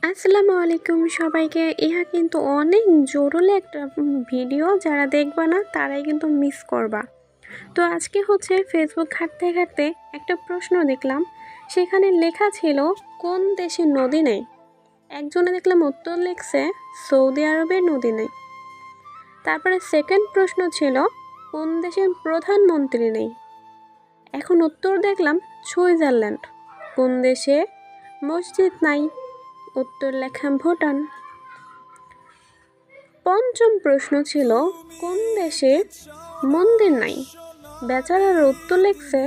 আসসালামু আলাইকুম সবাইকে। ইহা কিন্তু অনেক জরুরি একটা ভিডিও, যারা দেখবা না তারাই কিন্তু মিস করবা। তো আজকে হচ্ছে ফেসবুক ঘাঁটতে ঘাঁটতে একটা প্রশ্ন দেখলাম, সেখানে লেখা ছিল কোন দেশে নদী নেই। একজনে দেখলাম উত্তর লিখছে সৌদি আরবের নদী নেই। তারপরে সেকেন্ড প্রশ্ন ছিল কোন দেশের প্রধানমন্ত্রী নেই। এখন উত্তর দেখলাম সুইজারল্যান্ড। কোন দেশে মসজিদ নাই। উত্তর লেখা ভুটান। পঞ্চম প্রশ্ন ছিল কোন দেশে মন্দির নাই। বেচারার উত্তর লিখছে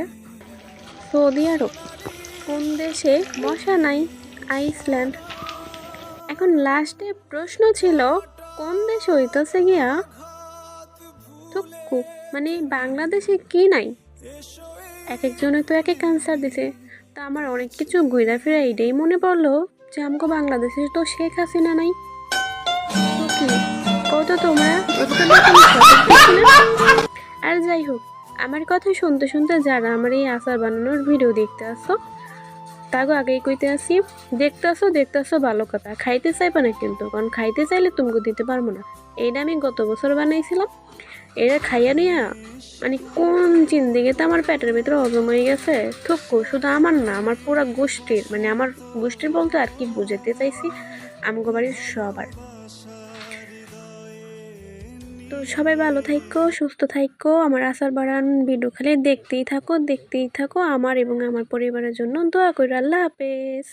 সৌদি আরব। কোন দেশে মশা নাই। আইসল্যান্ড। এখন লাস্টে প্রশ্ন ছিল কোন দেশে হইতেছে গিয়া থুক্কু, মানে বাংলাদেশে কি নাই। এক একজনে তো এক এক আনসার দিছে। তা আমার অনেক কিছু ঘুরা ফিরা এটাই মনে পড়লো যে আমাকে বাংলাদেশে তো শেখ হাসিনা নাই। তো কি কত তোমরা আর যাই হোক, আমার কথা শুনতে শুনতে যারা আমার এই আচার বানানোর ভিডিও দেখতে আসো তাগো আগেই কইতে আসি, দেখতে আসো ভালো কথা, খাইতে চাইবা না কিন্তু, কারণ খাইতে চাইলে তুমি দিতে পারবো না। এইটা আমি গত বছর বানাইছিলাম। এটা খাইয়া নিয়া মানে কোন জিন্দিগিতে আমার পেটের ভিতরে হজম হয়ে গেছে। থুকু শুধু আমার না, আমার পুরো গোষ্ঠীর, মানে আমার গোষ্ঠীর বলতে আর কি বুঝাতে চাইছি, আমগো বাড়ির সবার। তো সবাই ভালো থাকো, সুস্থ থাকো, আমার আচার বাড়ান ভিডিও খালি দেখতেই থাকো আমার এবং আমার পরিবারের জন্য দোয়া করি। আল্লাহ হাফেজ।